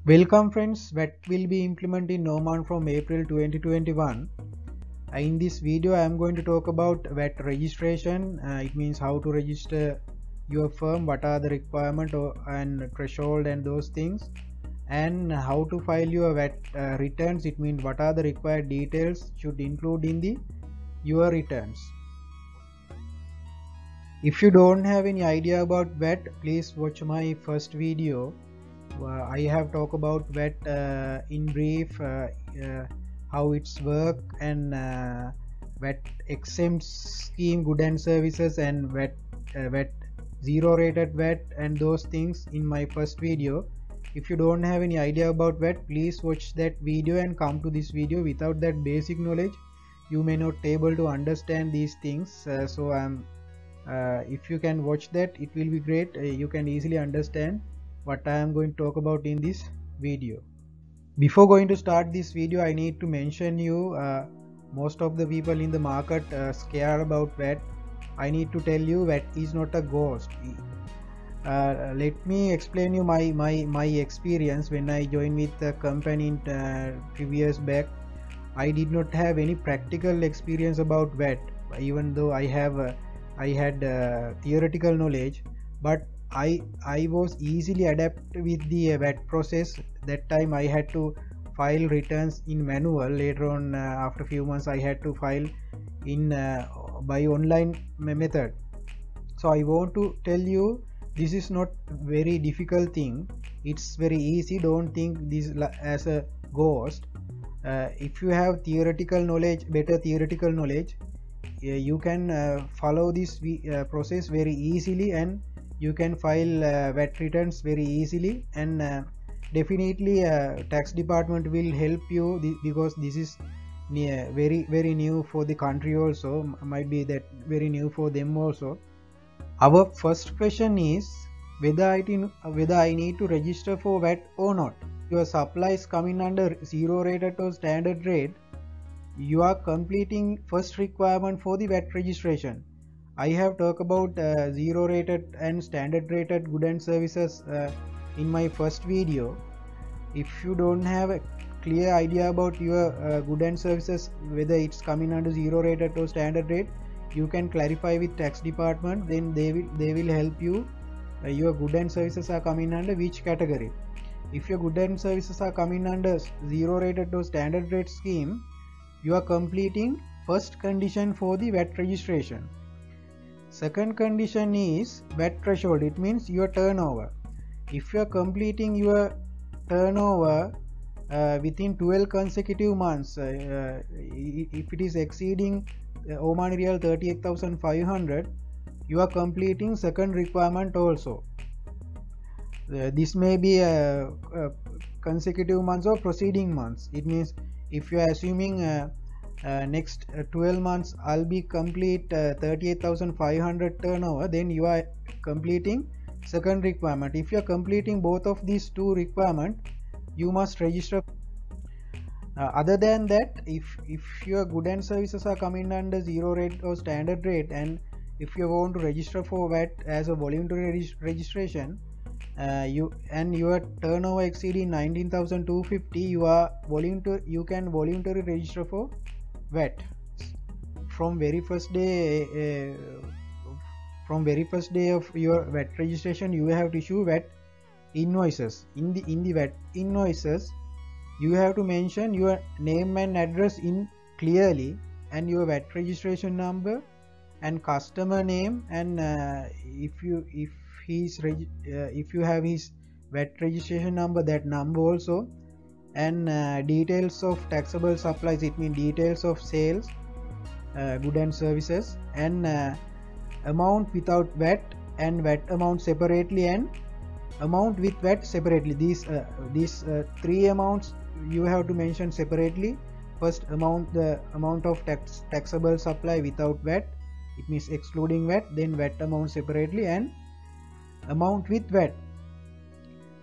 Welcome friends, VAT will be implemented in Oman from April 2021. In this video I am going to talk about VAT registration. It means how to register your firm, what are the requirements and threshold and those things, and how to file your VAT returns. It means what are the required details should include in your returns. If you don't have any idea about VAT, please watch my first video. I have talked about VAT in brief, how it's work, and VAT exempt scheme, good and services, and VAT zero rated VAT, and those things in my first video. If you don't have any idea about VAT, please watch that video and come to this video. Without that basic knowledge, you may not able to understand these things. If you can watch that, it will be great. You can easily understand what I am going to talk about in this video. Before going to start this video, I need to mention you, most of the people in the market scared about VAT. I need to tell you VAT is not a ghost. Let me explain you my experience when I joined with the company in 3 years back. I did not have any practical experience about VAT, even though I had theoretical knowledge, but I was easily adapted with the VAT process. That time I had to file returns in manual. Later on, after a few months, I had to file in by online method. So I want to tell you, this is not very difficult thing. It's very easy. Don't think this as a ghost. If you have theoretical knowledge, better theoretical knowledge, you can follow this process very easily, and you can file VAT returns very easily, and definitely tax department will help you because this is very new for the country also, might be that very new for them also. Our first question is whether I need to register for VAT or not. Your supply is coming under zero rated or standard rate. You are completing first requirement for the VAT registration. I have talked about zero rated and standard rated good and services in my first video. If you don't have a clear idea about your good and services, whether it's coming under zero rated or standard rate, you can clarify with tax department. Then they will help you. Your good and services are coming under which category. If your good and services are coming under zero rated or standard rate scheme, you are completing first condition for the VAT registration. Second condition is VAT threshold. It means your turnover. If you are completing your turnover within 12 consecutive months, if it is exceeding Omani Riyal 38,500, you are completing second requirement also. This may be consecutive months or proceeding months. It means if you are assuming next 12 months I'll be complete 38,500 turnover, then you are completing second requirement. If you are completing both of these two requirement, you must register. Other than that, if your good and services are coming under zero rate or standard rate, and if you want to register for VAT as a voluntary registration, your turnover exceeding 19,250, you can voluntarily register for VAT. From very first day of your VAT registration, you have to issue VAT invoices. In the VAT invoices, you have to mention your name and address in clearly, and your VAT registration number and customer name, and if you have his VAT registration number, that number also, and details of taxable supplies. It means details of sales, good and services, and amount without VAT and VAT amount separately, and amount with VAT separately. These three amounts you have to mention separately. First amount, the amount of taxable supply without VAT, it means excluding VAT, then VAT amount separately, and amount with VAT.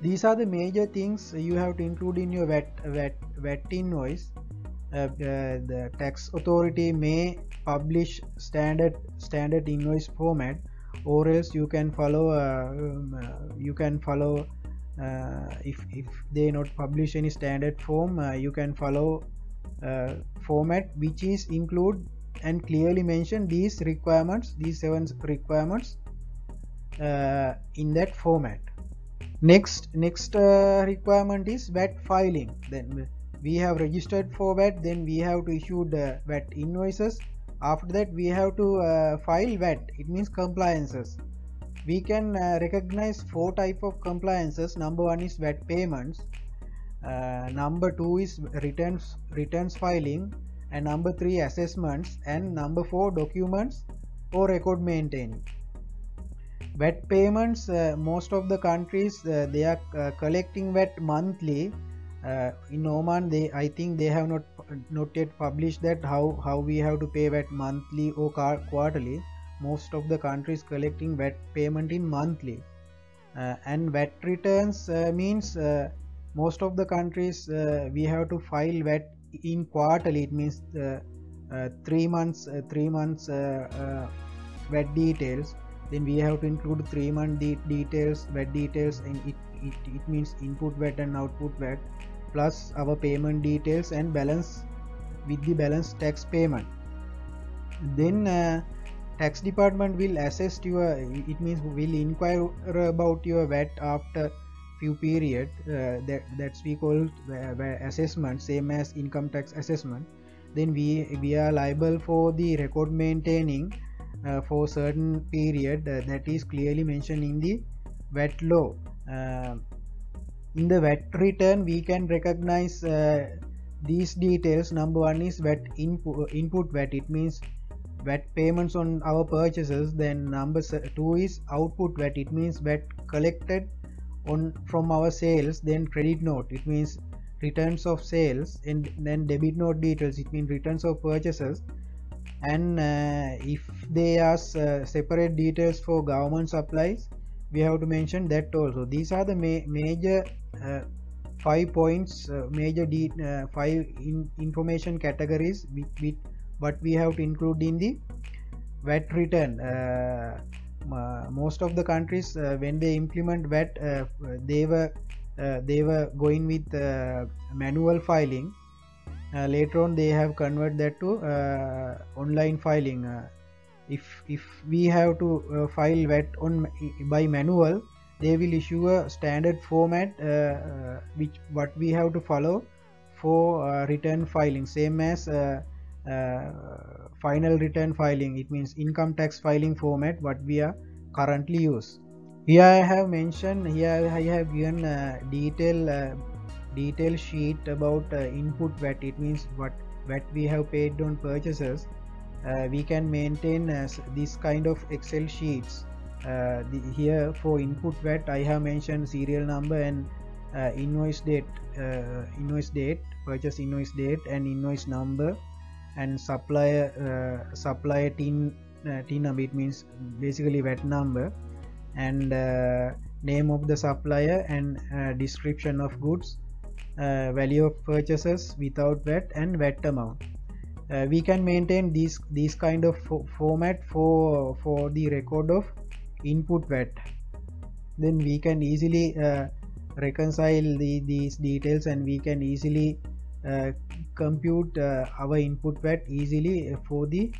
These are the major things you have to include in your VAT invoice. The tax authority may publish standard invoice format, or else you can follow if they not publish any standard form, you can follow format which is include and clearly mention these requirements, these 7 requirements in that format. Next requirement is VAT filing. Then we have registered for VAT, then we have to issue the VAT invoices. After that we have to file VAT, it means compliances. We can recognize 4 type of compliances. Number 1 is VAT payments, number 2 is returns filing, and number 3 assessments, and number 4 documents or record maintaining. VAT payments, most of the countries they are collecting VAT monthly. In Oman, I think they have not yet published that how we have to pay VAT monthly or quarterly. Most of the countries collecting VAT payment in monthly, and VAT returns means most of the countries we have to file VAT in quarterly. It means 3 months VAT details. Then we have to include 3 month details, VAT details, and it means input VAT and output VAT, plus our payment details and balance with the balance tax payment. Then tax department will assess your, it means will inquire about your VAT after few period. That's we call assessment, same as income tax assessment. Then we are liable for the record maintaining for certain period that is clearly mentioned in the VAT law. In the VAT return we can recognize these details. Number 1 is VAT input VAT, it means VAT payments on our purchases. Then number 2 is output VAT, it means VAT collected from our sales. Then credit note, it means returns of sales. And then debit note details, it means returns of purchases. And if they ask separate details for government supplies, we have to mention that also. These are the major 5 points, major 5 information categories with what we have to include in the VAT return. Most of the countries when they implement VAT, they were going with manual filing. Later on they have converted that to online filing. If we have to file VAT by manual, they will issue a standard format what we have to follow for return filing, same as final return filing. It means income tax filing format what we are currently use. Here I have mentioned, here I have given a detail sheet about input VAT. It means what VAT we have paid on purchases. We can maintain this kind of Excel sheets. Here for input VAT I have mentioned serial number and invoice date, purchase invoice date and invoice number, and supplier TIN number, it means basically VAT number, and name of the supplier, and description of goods, value of purchases without VAT, and VAT amount. We can maintain these kind of format for the record of input VAT. Then we can easily reconcile these details, and we can easily compute our input VAT easily for the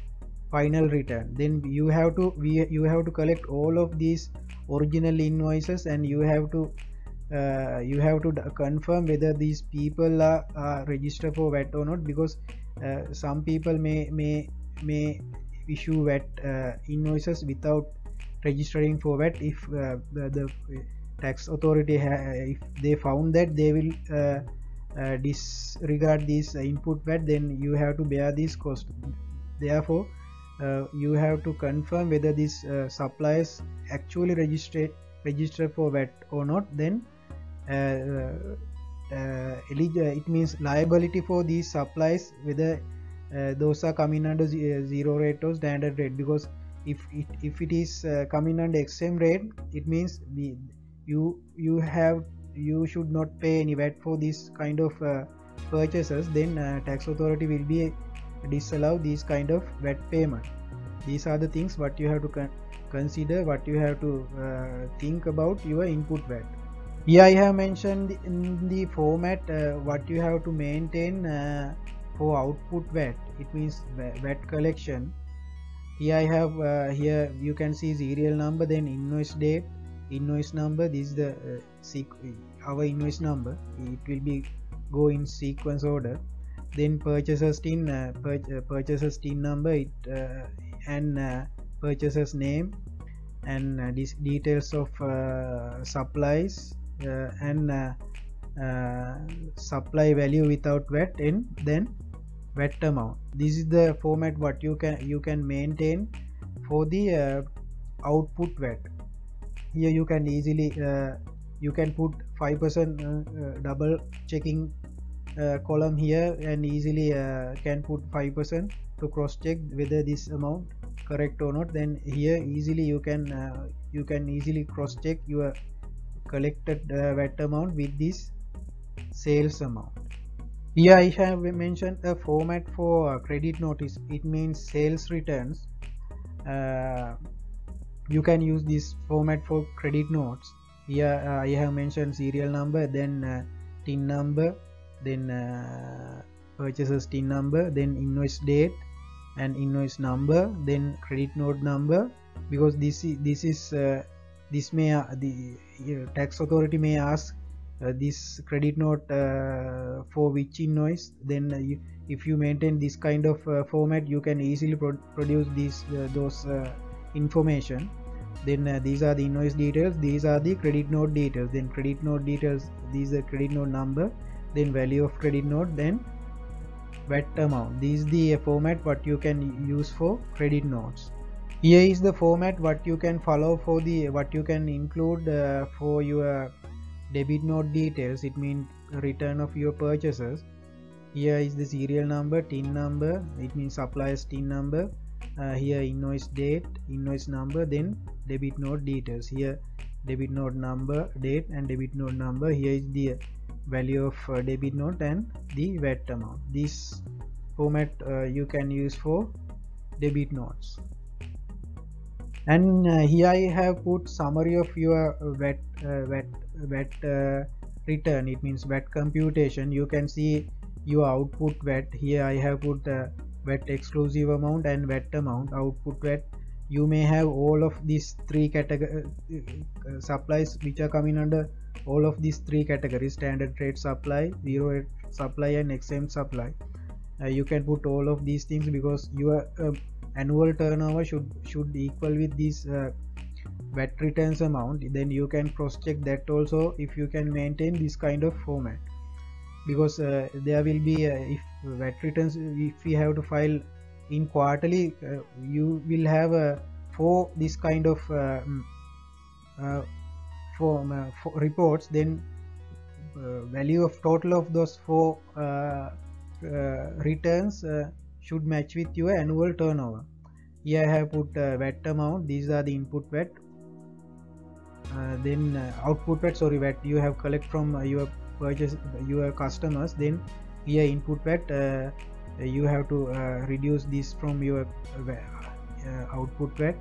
final return. Then you have to collect all of these original invoices, and you have to confirm whether these people are registered for VAT or not, because some people may issue VAT invoices without registering for VAT. If the tax authority if they found that, they will disregard this input VAT, then you have to bear this cost. Therefore you have to confirm whether these suppliers actually registered for VAT or not. Then it means liability for these supplies, whether those are coming under zero rate or standard rate, because if it is coming under exempt rate, it means you should not pay any VAT for this kind of purchases. Then tax authority will be disallow these kind of VAT payment. These are the things what you have to consider, what you have to think about your input VAT. Here I have mentioned in the format what you have to maintain for output VAT. It means VAT collection. Here I have here you can see serial number, then invoice date, invoice number. This is the our invoice number. It will be go in sequence order. Then purchaser's TIN, purchaser's TIN number, and purchaser's name, and these details of supplies and supply value without VAT, and then VAT amount. This is the format what you can maintain for the output VAT. Here you can easily you can put 5% double checking column here, and easily can put 5% to cross check whether this amount correct or not. Then here easily you can easily cross check your collected VAT amount with this sales amount. Here I have mentioned a format for credit notice. It means sales returns. You can use this format for credit notes. Here I have mentioned serial number, then TIN number, then purchaser's TIN number, then invoice date and invoice number, then credit note number. Because this may the tax authority may ask this credit note for which invoice. Then if you maintain this kind of format, you can easily produce those information. Then these are the invoice details, these are the credit note details, then credit note details, these are credit note number, then value of credit note, then VAT amount. This is the format what you can use for credit notes. Here is the format what you can follow for the what you can include for your debit note details. It means return of your purchases. Here is the serial number, TIN number, it means supplier's TIN number. Here invoice date, invoice number, then debit note details. Here debit note number, date and debit note number. Here is the value of debit note and the VAT amount. This format you can use for debit notes. And here I have put summary of your VAT return. It means VAT computation. You can see your output VAT. Here I have put VAT exclusive amount and VAT amount. Output VAT, you may have all of these three category supplies which are coming under all of these three categories: standard rate supply, zero rate supply and exempt supply. You can put all of these things because your annual turnover should equal with this VAT returns amount. Then you can cross check that also if you can maintain this kind of format, because there will be if VAT returns, if we have to file in quarterly, you will have for this kind of for reports. Then value of total of those four returns should match with your annual turnover. Here I have put VAT amount. These are the input VAT, then output VAT, sorry, VAT you have collect from your customers. Then here input VAT, you have to reduce this from your output VAT.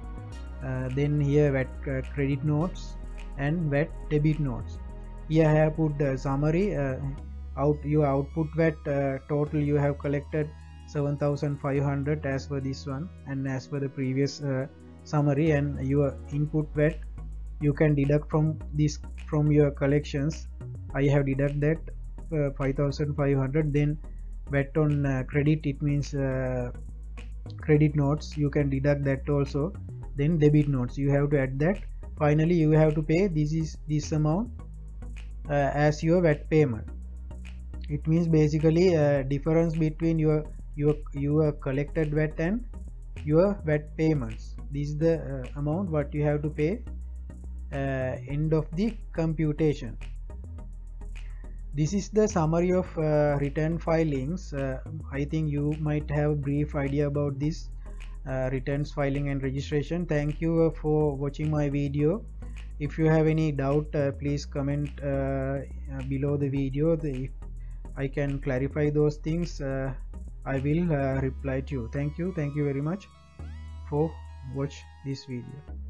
Then here VAT credit notes and VAT debit notes. Here I have put summary. Your output VAT total you have collected 7,500 as per this one and as per the previous summary. And your input VAT you can deduct from this from your collections. I have deducted that 5,500. Then VAT on credit, it means credit notes, you can deduct that also. Then debit notes, you have to add that. Finally you have to pay this amount as your VAT payment. It means basically difference between your collected VAT and your VAT payments. This is the amount what you have to pay end of the computation. This is the summary of return filings. I think you might have a brief idea about this returns filing and registration. Thank you for watching my video. If you have any doubt, please comment below the video. If I can clarify those things, I will reply to you. Thank you very much for watch this video.